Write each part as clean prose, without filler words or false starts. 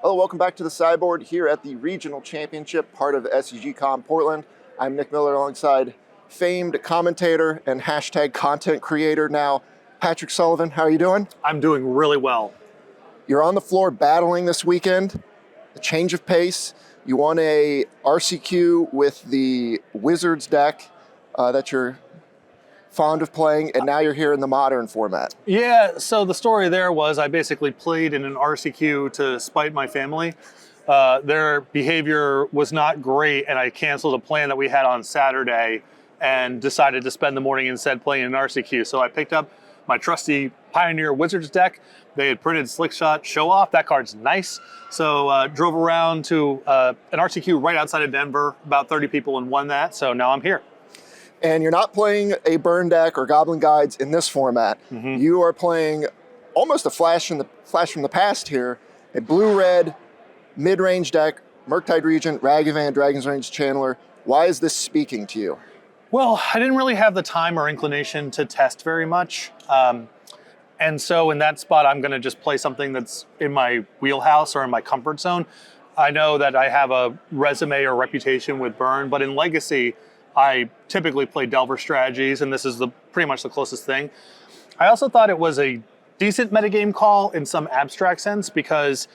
Hello, welcome back to the Sideboard here at the Regional Championship, part of SEGCon Portland. I'm Nick Miller alongside famed commentator and hashtag content creator now, Patrick Sullivan. How are you doing? I'm doing really well. You're on the floor battling this weekend, a change of pace. You won a RCQ with the Wizards deck that you're fond of playing, and now you're here in the modern format. Yeah, so the story there was I basically played in an RCQ to spite my family. Their behavior was not great, and I canceled a plan that we had on Saturday and decided to spend the morning instead playing an RCQ. So I picked up my trusty Pioneer Wizards deck. They had printed Slick Shot Show Off. That card's nice. So drove around to an RCQ right outside of Denver, about 30 people, and won that. So now I'm here. And you're not playing a burn deck or Goblin Guides in this format. Mm-hmm. You are playing almost a flash from the past here, a blue-red mid-range deck, Murktide Regent, Ragavan, Dragon's Range Channeler. Why is this speaking to you? Well, I didn't really have the time or inclination to test very much. And so in that spot, I'm going to just play something that's in my wheelhouse or in my comfort zone. I know that I have a resume or reputation with burn, but in Legacy, I typically play Delver strategies, and this is pretty much the closest thing. I also thought it was a decent metagame call in some abstract sense because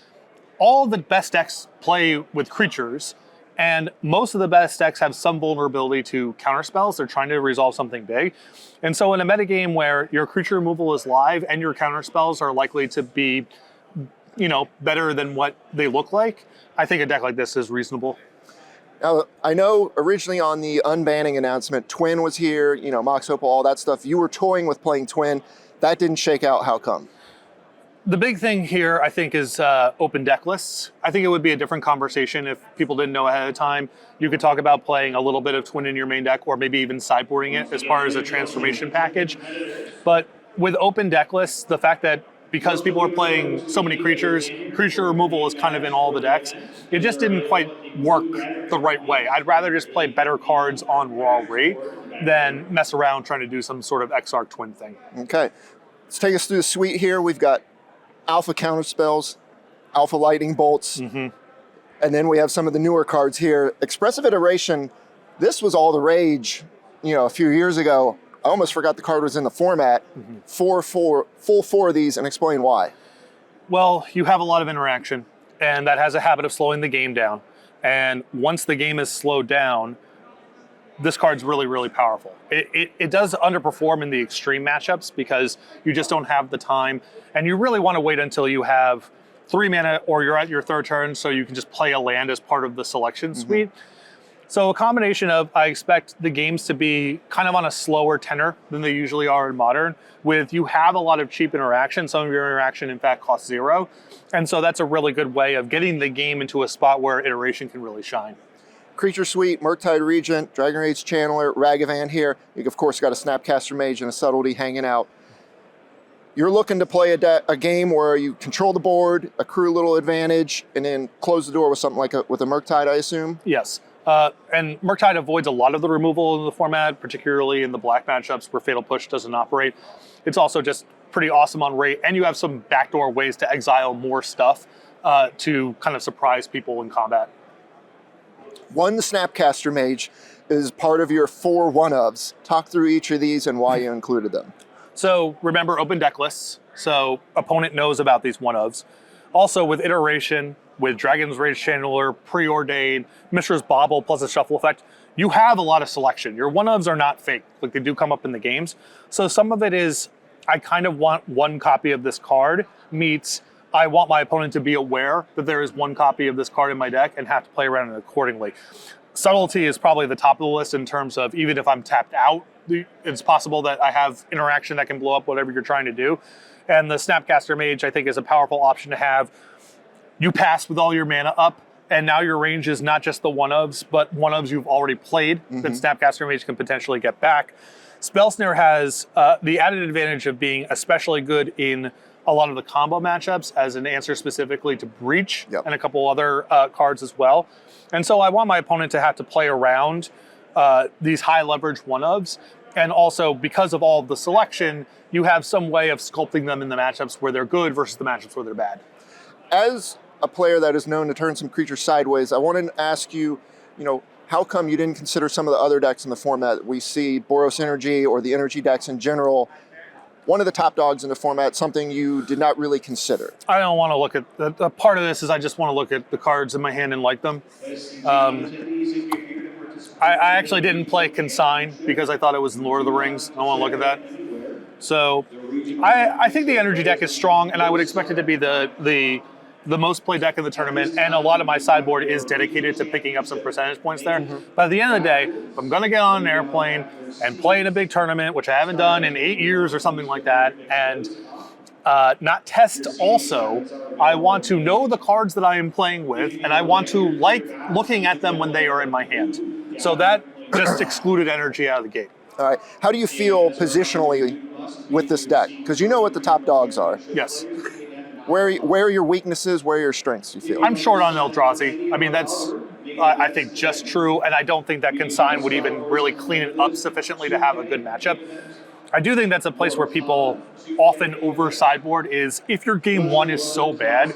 all the best decks play with creatures, and most of the best decks have some vulnerability to counterspells. They're trying to resolve something big. And so in a metagame where your creature removal is live and your counterspells are likely to be, better than what they look like, I think a deck like this is reasonable. Now, I know originally on the unbanning announcement, Twin was here, Mox Opal, all that stuff. You were toying with playing Twin. That didn't shake out. How come? The big thing here, I think, is open deck lists. I think it would be a different conversation if people didn't know ahead of time. You could talk about playing a little bit of Twin in your main deck or maybe even sideboarding it as far as a transformation package. But with open deck lists, the fact that because people are playing so many creatures, creature removal is kind of in all the decks. It just didn't quite work the right way. I'd rather just play better cards on raw rate than mess around trying to do some sort of Exarch Twin thing. Okay, let's take us through the suite here. We've got Alpha Counterspells, Alpha Lightning Bolts, and then we have some of the newer cards here. Expressive Iteration, this was all the rage, a few years ago. I almost forgot the card was in the format. Full four of these, and explain why. Well, you have a lot of interaction, and that has a habit of slowing the game down. And once the game is slowed down, this card's really, really powerful. It does underperform in the extreme matchups because you just don't have the time, and you really want to wait until you have 3 mana or you're at your third turn so you can just play a land as part of the selection suite. So a combination of, I expect the games to be kind of on a slower tenor than they usually are in Modern, with you have a lot of cheap interaction. Some of your interaction, in fact, costs 0. And so that's a really good way of getting the game into a spot where iteration can really shine. Creature Suite, Murktide Regent, Dragon Rage Channeler, Ragavan here. You've, of course, got a Snapcaster Mage and a Subtlety hanging out. You're looking to play a game where you control the board, accrue a little advantage, and then close the door with something like with a Murktide, I assume? Yes. And Murktide avoids a lot of the removal in the format, particularly in the black matchups where Fatal Push doesn't operate. It's also just pretty awesome on rate, and you have some backdoor ways to exile more stuff to kind of surprise people in combat. One, the Snapcaster Mage is part of your 4 one-ofs. Talk through each of these and why you included them. So remember open deck lists, so opponent knows about these one-ofs. Also with iteration, with Dragon's Rage Channeler, Preordained, Mishra's Bauble plus a shuffle effect, you have a lot of selection. Your one-ofs are not fake, like they do come up in the games. So some of it is, I kind of want one copy of this card, meets I want my opponent to be aware that there is one copy of this card in my deck and have to play around it accordingly. Subtlety is probably the top of the list in terms of even if I'm tapped out, it's possible that I have interaction that can blow up whatever you're trying to do. And the Snapcaster Mage, I think, is a powerful option to have. You pass with all your mana up, and now your range is not just the one-ofs, but one-ofs you've already played that Snapcaster Mage can potentially get back. Spell Snare has the added advantage of being especially good in a lot of the combo matchups as an answer specifically to Breach and a couple other cards as well. And so I want my opponent to have to play around these high leverage one-ofs. And also, because of all of the selection, you have some way of sculpting them in the matchups where they're good versus the matchups where they're bad. As a player that is known to turn some creatures sideways. I wanted to ask you, how come you didn't consider some of the other decks in the format? We see Boros Energy or the energy decks in general, one of the top dogs in the format, something you did not really consider. I don't want to look at the part of this is I just want to look at the cards in my hand and like them. I actually didn't play Consign because I thought it was in Lord of the Rings. I want to look at that. So I think the energy deck is strong, and I would expect it to be the most played deck in the tournament, and a lot of my sideboard is dedicated to picking up some percentage points there. But at the end of the day, if I'm going to get on an airplane and play in a big tournament, which I haven't done in 8 years or something like that, and not test also, I want to know the cards that I am playing with, and I want to like looking at them when they are in my hand. So that just excluded energy out of the gate. All right. How do you feel positionally with this deck? Because you know what the top dogs are. Yes. Where are your weaknesses? Where are your strengths, you feel? I'm short on Eldrazi. I mean, that's, I think, just true, and I don't think that Consign would even really clean it up sufficiently to have a good matchup. I do think that's a place where people often over sideboard is if your game one is so bad,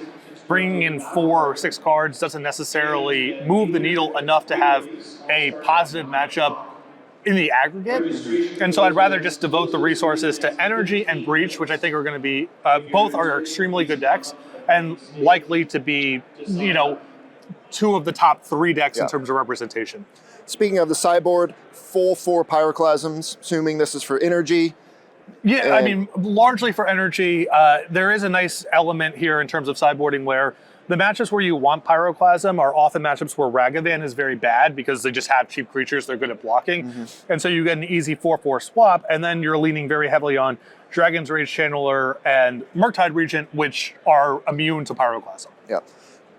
bringing in 4 or 6 cards doesn't necessarily move the needle enough to have a positive matchup in the aggregate. And so I'd rather just devote the resources to energy and breach, which I think are going to be, both are extremely good decks and likely to be, 2 of the top 3 decks in terms of representation. Speaking of the sideboard, full 4 pyroclasms, assuming this is for energy. Yeah, I mean, largely for energy. There is a nice element here in terms of sideboarding where the matchups where you want Pyroclasm are often matchups where Ragavan is very bad because they just have cheap creatures they're good at blocking. And so you get an easy 4-4 swap, and then you're leaning very heavily on Dragon's Rage Channeler and Murktide Regent, which are immune to Pyroclasm. Yeah.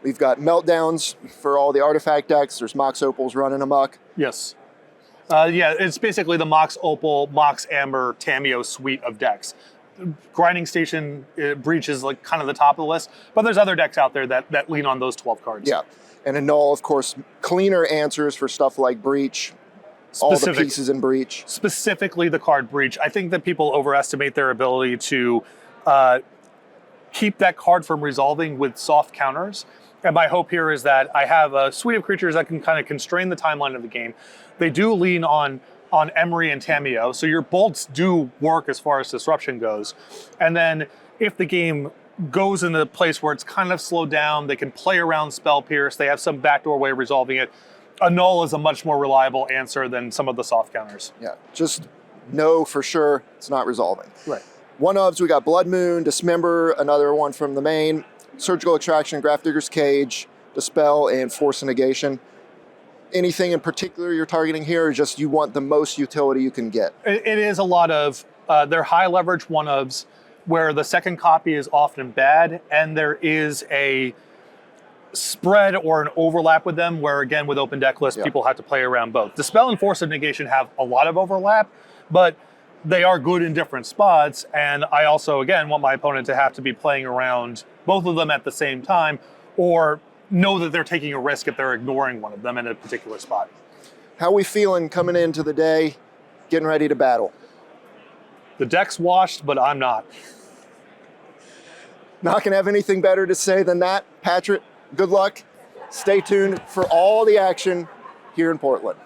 We've got Meltdowns for all the artifact decks. There's Mox Opals running amok. Yes. It's basically the Mox Opal, Mox Amber, Tamiyo suite of decks. Grinding Station Breach is like kind of the top of the list, but there's other decks out there that lean on those 12 cards. Yeah, and Annul, of course, cleaner answers for stuff like Breach, all the pieces in Breach. Specifically the card Breach. I think that people overestimate their ability to keep that card from resolving with soft counters. And my hope here is that I have a suite of creatures that can kind of constrain the timeline of the game. They do lean on Emery and Tamiyo, so your bolts do work as far as disruption goes. And then if the game goes in a place where it's kind of slowed down, they can play around Spell Pierce, they have some backdoor way of resolving it. Annul is a much more reliable answer than some of the soft counters. Yeah, just know for sure it's not resolving. Right. One-ofs, we got Blood Moon, Dismember, another one from the main, Surgical Extraction, Grafdigger's Cage, Dispel, and Force Negation. Anything in particular you're targeting here, or just you want the most utility you can get? It is a lot of, they're high leverage one-ofs where the second copy is often bad, and there is a spread or an overlap with them where, again, with open deck lists, people have to play around both. Dispel and Force of Negation have a lot of overlap, but they are good in different spots, and I also, again, want my opponent to have to be playing around both of them at the same time, or know that they're taking a risk if they're ignoring one of them in a particular spot. How are we feeling coming into the day, getting ready to battle? The deck's washed, but I'm not. Not going to have anything better to say than that. Patrick, good luck. Stay tuned for all the action here in Portland.